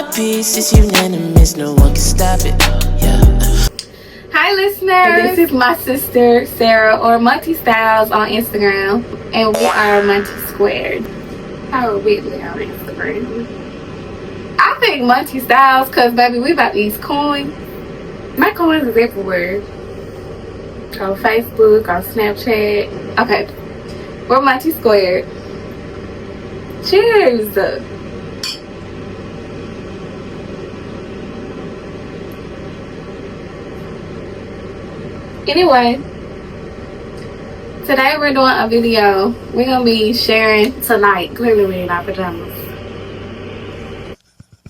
my peace, it's unanimous, no one can stop it. Yeah. Hi listeners, this is my sister Sarah, or Monty Styles on Instagram, and we are Monty Squared. How are we on Instagram? I think Monty Styles, cause baby, we about these coins. My coins is everywhere. On Facebook, on Snapchat. Okay, we're Monty Squared. Cheers. Anyway, today we're doing a video. We're gonna be sharing tonight. Clearly we're in our pajamas.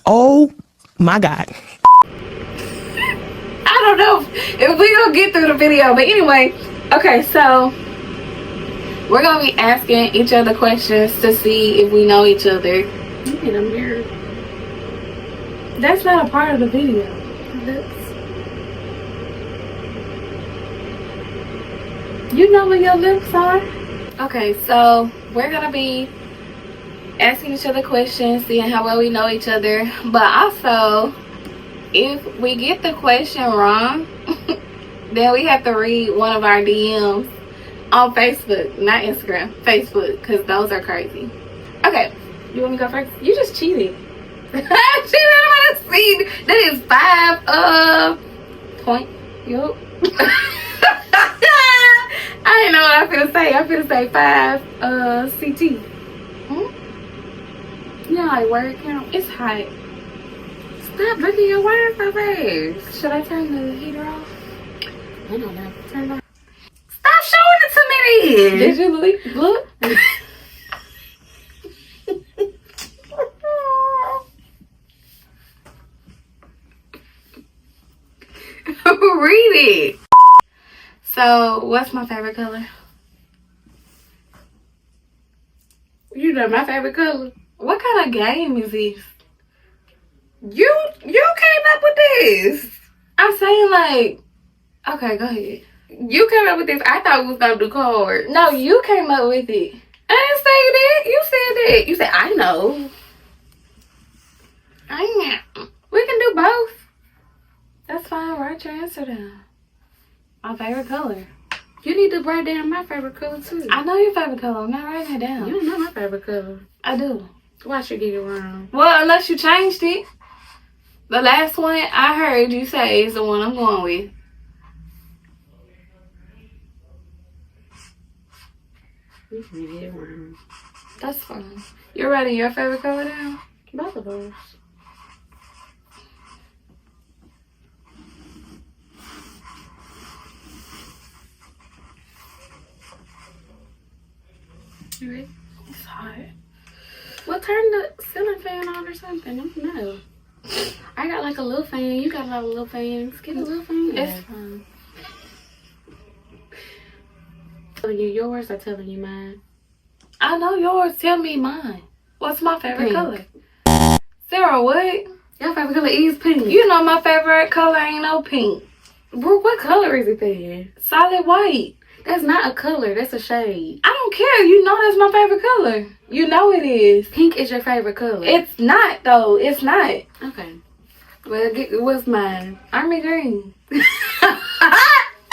Oh my God. I don't know if we gonna get through the video, but anyway, okay, so we're gonna be asking each other questions to see if we know each other. You need a mirror. That's not a part of the video. You know where your lips are? Okay, so we're gonna be asking each other questions, seeing how well we know each other. But also, if we get the question wrong, then we have to read one of our DMs on Facebook, not Instagram, Facebook, because those are crazy. Okay, you want me to go first? You just cheated. She didn't want to see. That is 5 point. Yup. I didn't know what I was gonna say. I'm gonna say 5 CT. You know how it works? You know, it's hot. Stop looking your wires so fast. Should I turn the heater off? I don't know. Turn it off. Stop showing it to me then. Did you look? Read it. So, what's my favorite color? You know my favorite color. What kind of game is this? You came up with this. I'm saying like, okay, go ahead. You came up with this. I thought we was gonna do cards. No, you came up with it. I didn't say that. You said that. You said I know. We can do both. That's fine. Write your answer down. My favorite color. You need to write down my favorite color too. I know your favorite color. I'm not writing it down. You don't know my favorite color. I do. Why should get it wrong? Well, unless you changed it. The last one I heard you say is the one I'm going with. You can get it wrong. That's fine. You're writing your favorite color down? Both of us. You ready? It's hot. Well, turn the ceiling fan on or something. I don't know. I got like a little fan. You got a little fan. Just get a little fan. It's fine. Telling you yours or telling you mine? I know yours. Tell me mine. What's my favorite color? Sarah, what? Your favorite color is pink. You know my favorite color ain't no pink. Bro, what color is it then? Solid white. That's not a color. That's a shade. I don't care. You know that's my favorite color. You know it is. Pink is your favorite color. It's not, though. It's not. Okay. Well, what's mine? Army green.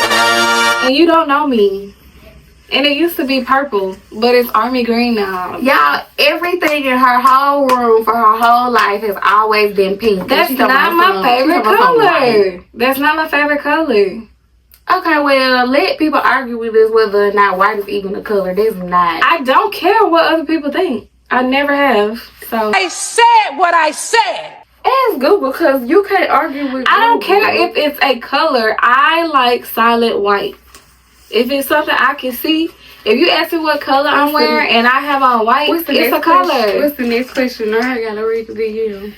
And you don't know me. And it used to be purple, but it's army green now. Y'all, everything in her whole room for her whole life has always been pink. That's not my favorite color. That's not my favorite color. Okay, well, let people argue with us whether or not white is even a color. That's not. I don't care what other people think. I never have. So I said what I said. Ask Google, because you can't argue with Google. I don't care if it's a color. I like solid white. If it's something I can see, if you ask me what color I'm wearing and I have on white, it's a color. What's the next question? I gotta read the DM.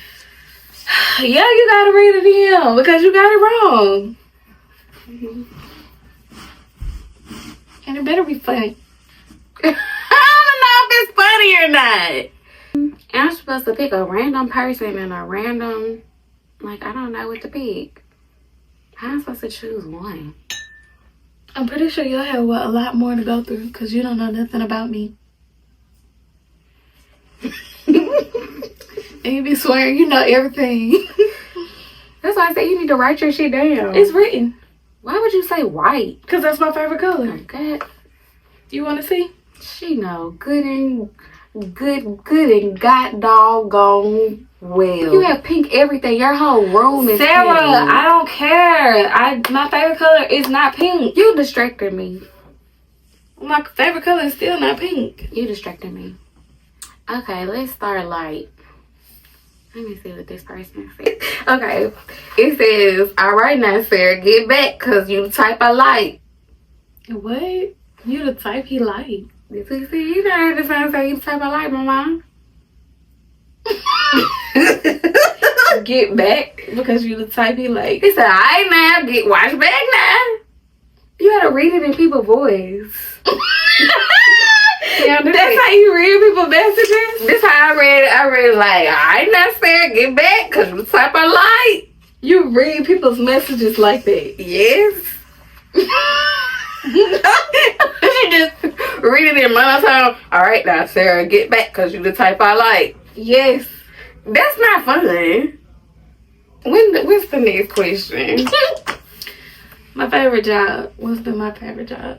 Yeah, you gotta read the DM because you got it wrong. And it better be funny. I don't know if it's funny or not. I'm supposed to pick a random person and a random, like, I don't know what to pick. How am I supposed to choose one? I'm pretty sure you'll have a lot more to go through because you don't know nothing about me. And you be swearing you know everything. That's why I say you need to write your shit down. It's written. Why would you say white? Because that's my favorite color. God, You want to see? she know good and god doggone well. You have pink everything. Your whole room is Sarah, pink. I don't care. My favorite color is not pink. You distracted me. My favorite color is still not pink. You distracted me. Okay, let's start light. Let me see what this person said. Okay, it says, all right now, Sarah, get back, because you the type I like. What? You the type he like. This is see, you know the song say you the type I like, mama. Get back because you the type he like. He said, all right now, watch back now. You gotta read it in people's voice. Yeah, that's how you read people's messages? This how I read it. I read it like, all right now, Sarah, get back, because you the type I like. You read people's messages like that? Yes. You just read it in monotone. All right now, Sarah, get back, because you the type I like. Yes. That's not fun. What's the next question? My favorite job. What's my favorite job?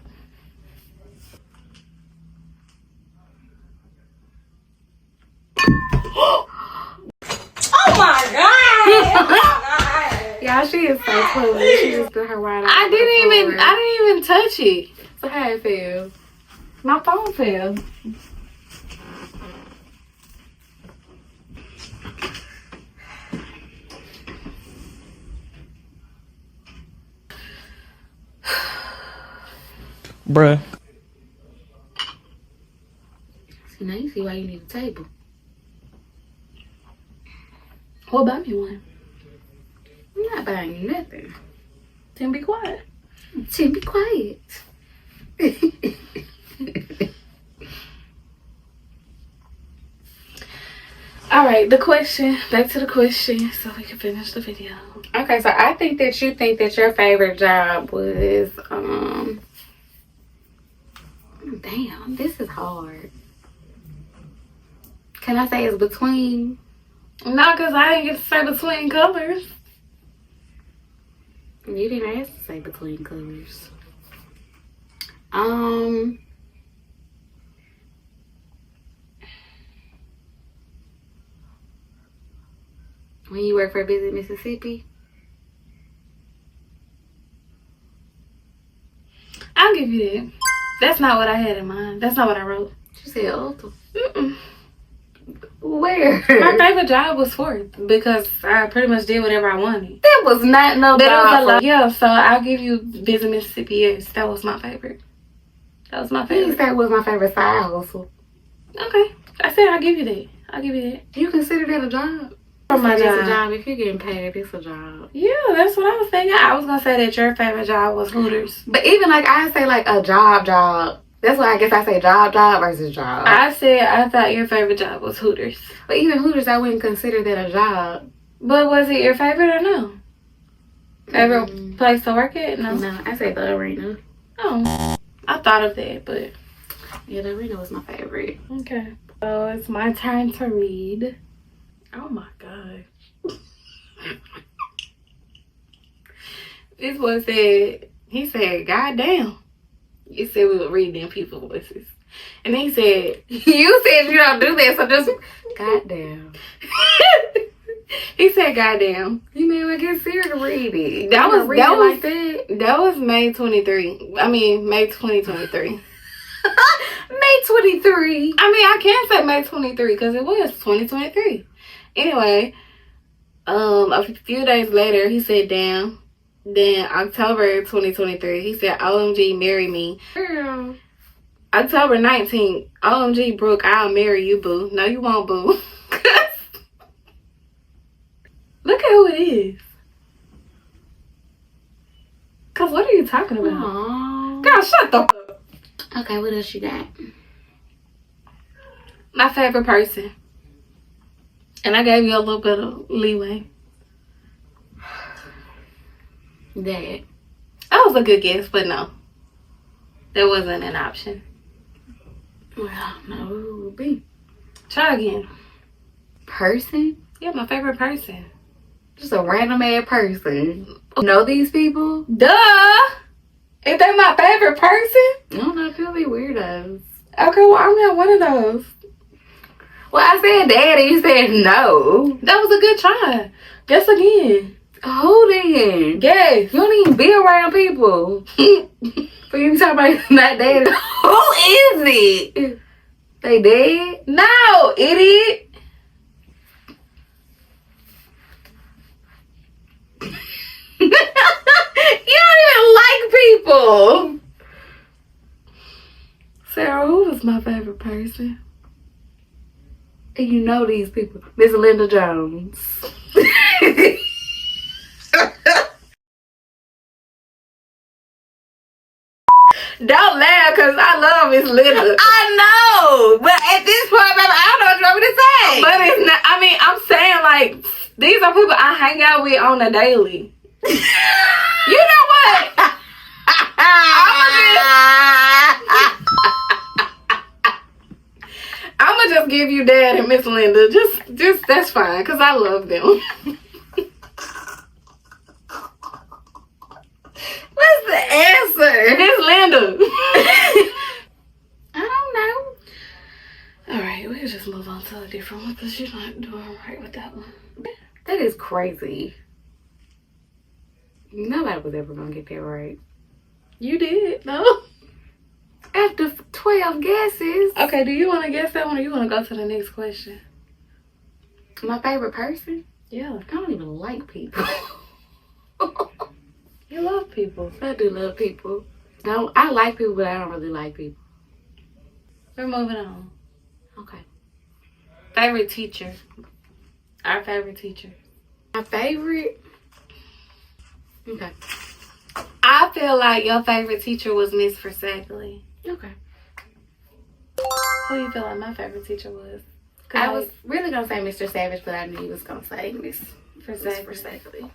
Oh my God! Y'all, she is so cool. She just threw her right out. I didn't even touch it. So how it feel? My phone fell. Bruh. See, now you see why you need a table. Well, buy me one. I'm not buying you nothing. Then be quiet. Tim, be quiet. All right, the question. Back to the question so we can finish the video. Okay, so I think that you think that your favorite job was, damn, this is hard. Can I say it's between? No, because I didn't get to say between colors. You didn't ask to say between colors. When you work for Visit Mississippi? I'll give you that. That's not what I had in mind. That's not what I wrote. You said Ulta. Mm-mm. Where? My favorite job was fourth because I pretty much did whatever I wanted. That was not no But it was a job. lot. Yeah, so I'll give you Visit Mississippi. Yes, that was my favorite. That was my favorite. That was my favorite side hustle. Okay. I said I'll give you that. I'll give you that. You consider that a job? For my It's job. a job. If you're getting paid, it's a job. Yeah, that's what I was thinking. I was gonna say that your favorite job was Hooters. But even like I say like a job. That's why I guess I say job versus job. I said I thought your favorite job was Hooters. But even Hooters, I wouldn't consider that a job. But was it your favorite or no? Favorite place to work at? No. No, I say the arena. Oh, I thought of that, but Yeah, the arena was my favorite. okay. So it's my turn to read. Oh my god. This boy said, he said, God damn. You said we would read in people's voices. And then he said, You said you don't do that, so just goddamn. he said, goddamn. You mean I get Sarah to read it? That was like that. That was May 23. I mean, May 2023. May 23. I mean, I can say May 23 because it was 2023. Anyway, a few days later, he said, damn. Then October 2023, he said, OMG, marry me. Girl. October 19th, OMG, Brooke, I'll marry you, boo. No, you won't, boo. Look at who it is. Cause what are you talking about? Aww. Girl, shut the fuck up. Okay, what else you got? My favorite person. And I gave you a little bit of leeway. That. That was a good guess, but no. That wasn't an option. Well, no, it would be. Try again. person? Yeah, my favorite person. Just a random ass person. Know these people? Duh! Is they my favorite person? I don't know. People be weirdos. Okay, well, I'm not one of those. Well, I said daddy. You said no. That was a good try. Guess again. Who then? Guess. You don't even be around people. For you talking about it's not daddy. Who is it? They dead? No, idiot. You don't even like people. Sarah, who was my favorite person? And you know these people. Miss Linda Jones. Don't laugh, because I love Miss Linda. I know, but at this point, baby, I don't know what you want me to say. But it's not, I mean, I'm saying, like, these are people I hang out with on a daily. You know what? I'ma just give you Dad and Miss Linda. Just that's fine, because I love them. What's the answer? Miss Linda. I don't know. Alright, we can just move on to a different one, because you're not doing right with that one. That is crazy. Nobody was ever gonna get that right. You did, no? After 12 guesses. Okay, do you want to guess that one, or you want to go to the next question? My favorite person? Yeah. I don't even like people. You love people. I do love people. I like people, but I don't really like people. We're moving on. Okay. Favorite teacher. Our favorite teacher. My favorite? Okay. I feel like your favorite teacher was Miss Versaglia. Okay. Who do you feel like my favorite teacher was? I was really going to say Mr. Savage, but I knew you was going to say Miss Versaglia.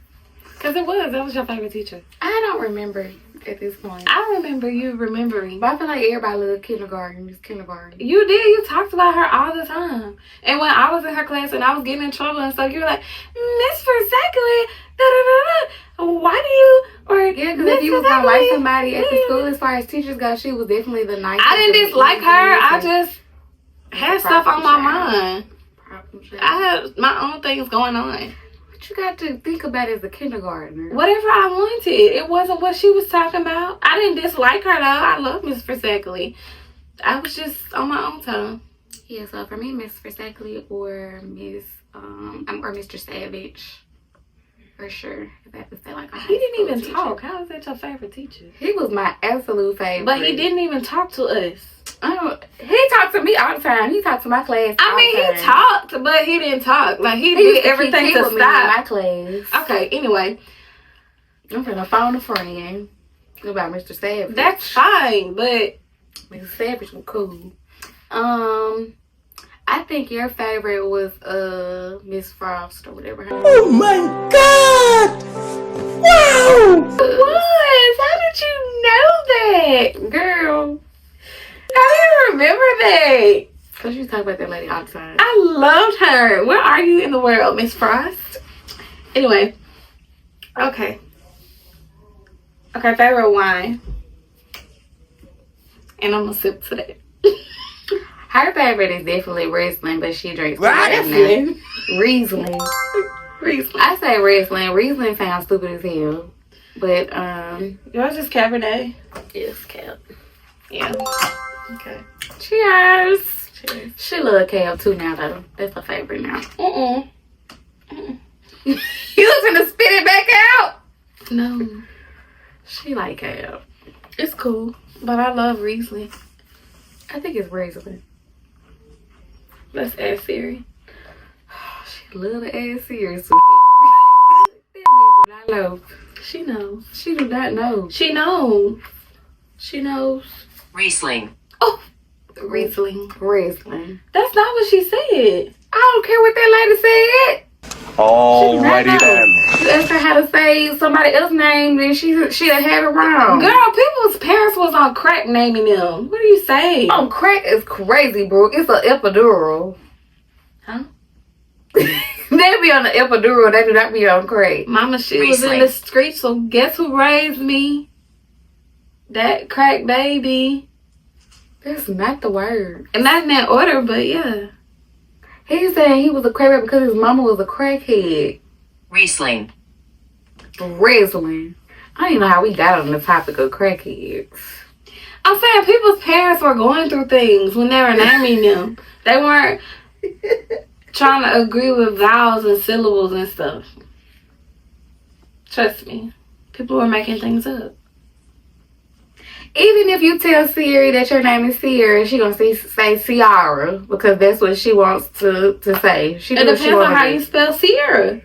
Because that was your favorite teacher. I don't remember at this point. I remember you remembering. But I feel like everybody loved kindergarten. It's kindergarten. You did. You talked about her all the time. And when I was in her class and I was getting in trouble and stuff, you were like, Miss Versaglia, da-da-da-da. Why do you? Or yeah, because if you was going to like somebody at the school, as far as teachers go, she was definitely the nicest. I didn't dislike her. I just had stuff on my mind. I had my own things going on. What you got to think about as a kindergartner? Whatever I wanted. It wasn't what she was talking about. I didn't dislike her though. I love Miss Versaglia. I was just on my own time. Yeah, so for me, Miss Versaglia or Mr. Savage. For sure. If I have to say like he didn't even talk. How is that your favorite teacher? He was my absolute favorite. But he didn't even talk to us. He talked to me all the time. He talked to my class. I mean, he talked, but he didn't talk. Like he did everything to stop my class. Okay, anyway. I'm gonna phone a friend about Mr. Savage. That's fine, but Mr. Savage was cool. I think your favorite was Miss Frost or whatever. Oh my God! Wow! What? How did you know that? Girl. How do you remember that? Because you talk about that lady all the time. I loved her. Where are you in the world, Miss Frost? Anyway. Okay, favorite wine. And I'm gonna sip to that. Her favorite is definitely Riesling, but she drinks Riesling. Riesling. I say Riesling. Riesling sounds stupid as hell. But yours is Cabernet. Yes, Cap. Yeah. Okay. Cheers. Cheers. She love Cap too now though. That's her favorite now. You was gonna spit it back out? No. She like Cap. It's cool. But I love Riesling. I think it's Riesling. Let's ask Siri. She love to ask Siri. That bitch do not know. She knows. She do not know. She knows. She knows. Riesling. Oh, Riesling. Riesling. That's not what she said. I don't care what that lady said. Alrighty then. You asked her how to say somebody else's name, then she'd have it wrong. Girl, people's parents was on crack naming them. What do you say? Oh, crack is crazy, bro. It's an epidural. Huh? They be on the epidural. They do not be on crack. Mama, she was in the streets, so guess who raised me? That crack baby. That's not the word. And not in that order, but yeah. He's saying he was a crackhead because his mama was a crackhead. Riesling. Wrestling. I don't even know how we got on the topic of crackheads. I'm saying people's parents were going through things when they were naming them. They weren't trying to agree with vowels and syllables and stuff. Trust me. People were making things up. Even if you tell Siri that your name is Sierra, she gonna say Ciara because that's what she wants to say. She It depends on how you spell Sierra.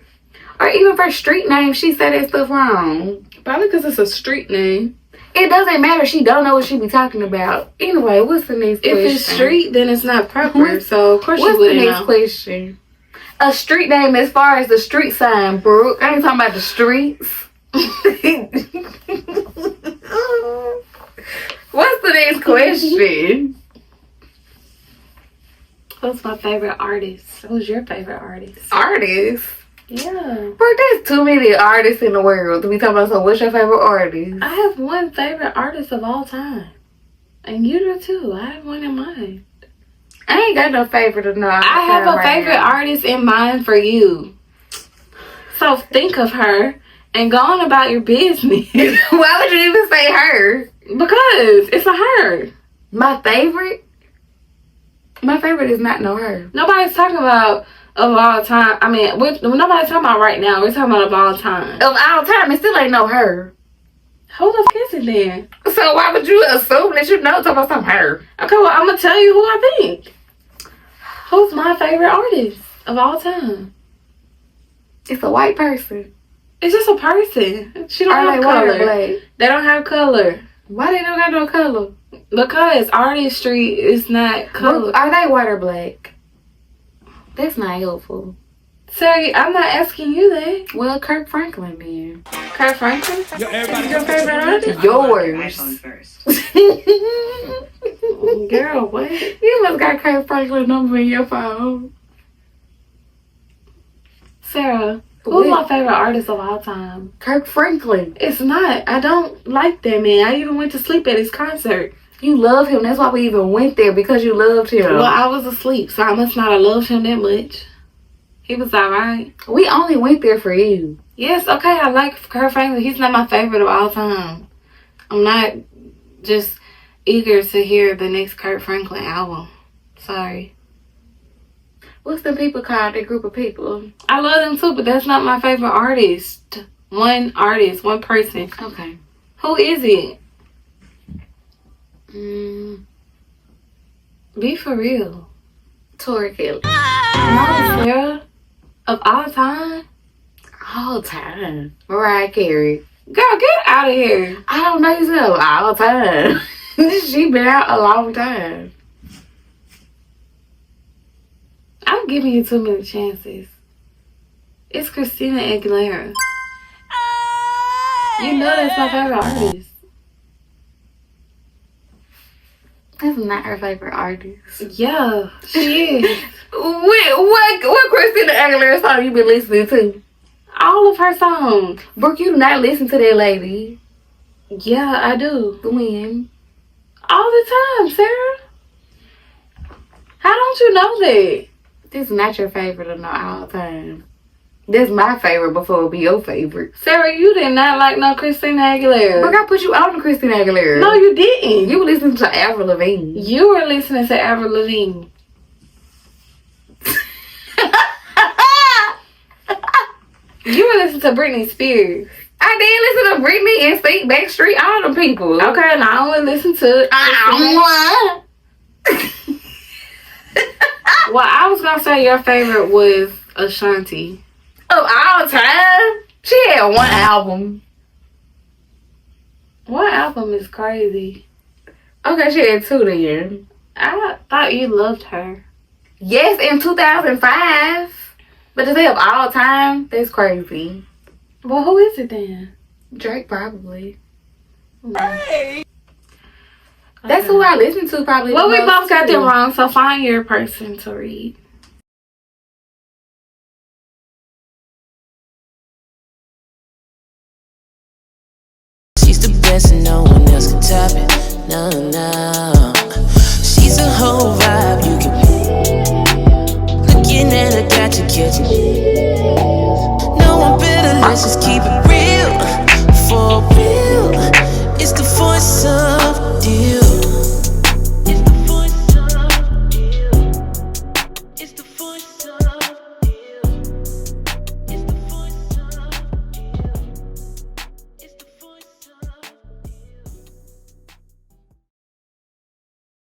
Or even for street name, she said that stuff wrong. Probably because it's a street name. It doesn't matter. She don't know what she be talking about. Anyway, what's the next question? If it's street, then it's not proper. So of course you what's wouldn't the next know. question? A street name as far as the street sign, Brooke. I ain't talking about the streets. What's the next question? What's my favorite artist? Who's your favorite artist? Artist? Yeah. Bro, there's too many artists in the world to be talking about. So what's your favorite artist? I have one favorite artist of all time. And you do too. I have one in mind. I ain't got no favorite or no. I have a favorite artist in mind for you. So think of her and go on about your business. Why would you even say her? Because it's a her. My favorite? My favorite is not no her. Nobody's talking about of all time. I mean, nobody's talking about right now. We're talking about of all time. Of all time, it still ain't no her. Who the fuck is it then? So why would you assume that you know talking about some her? Okay, well, I'm going to tell you who I think. Who's my favorite artist of all time? It's a white person. It's just a person. She don't Are have they white or color. black? They don't have color. Why they don't got no color? Because artistry is not color. Are they white or black? That's not helpful. Sorry, I'm not asking you that. Well, Kirk Franklin then. Kurt Franklin? Is your favorite artist? Yours. first. Girl, what? You must got Kirk Franklin number in your phone. Sarah, who's my favorite artist of all time? Kirk Franklin. It's not. I don't like that man. I even went to sleep at his concert. You love him. That's why we even went there, because you loved him. Well, I was asleep, so I must not have loved him that much. He was alright. We only went there for you. Yes, okay, I like Kurt Franklin. He's not my favorite of all time. I'm not just eager to hear the next Kurt Franklin album. Sorry. What's the people called? That group of people? I love them too, but that's not my favorite artist. One artist, one person. Okay. Who is it? Be for real. Tori Kelly. No, Sarah. Of all time? All time. Mariah Carey. Girl, get out of here. I don't know yourself. All time. She been out a long time. I'm giving you too many chances. It's Christina Aguilera. You know that's my favorite artist. That's not her favorite artist. Yeah, she is. What Christina Aguilera song you been listening to? All of her songs. Brooke, you do not listen to that lady. Yeah, I do. When? All the time, Sarah. How don't you know that? This is not your favorite of all time. This is my favorite before it be your favorite. Sarah, you did not like no Christina Aguilera. Brooke, I put you on to Christina Aguilera. No, you didn't. You were listening to Avril Lavigne. You were listening to Avril Lavigne. You were listening to Britney Spears. I did listen to Britney and Steve Backstreet, all them people. Okay, and I only listened to Well, I was gonna say your favorite was Ashanti. Of all time? She had one album. One album is crazy. Okay, she had two then. I thought you loved her. Yes, in 2005. But to say of all time, that's crazy. Well, who is it then? Drake, probably. Hey. That's who I listen to, probably. Well, we both got too. them wrong, so find your person to read. best and no one else can top it. No, no. She's a whole vibe, you can. Looking at her, got you catching. No one better, let's just keep it real.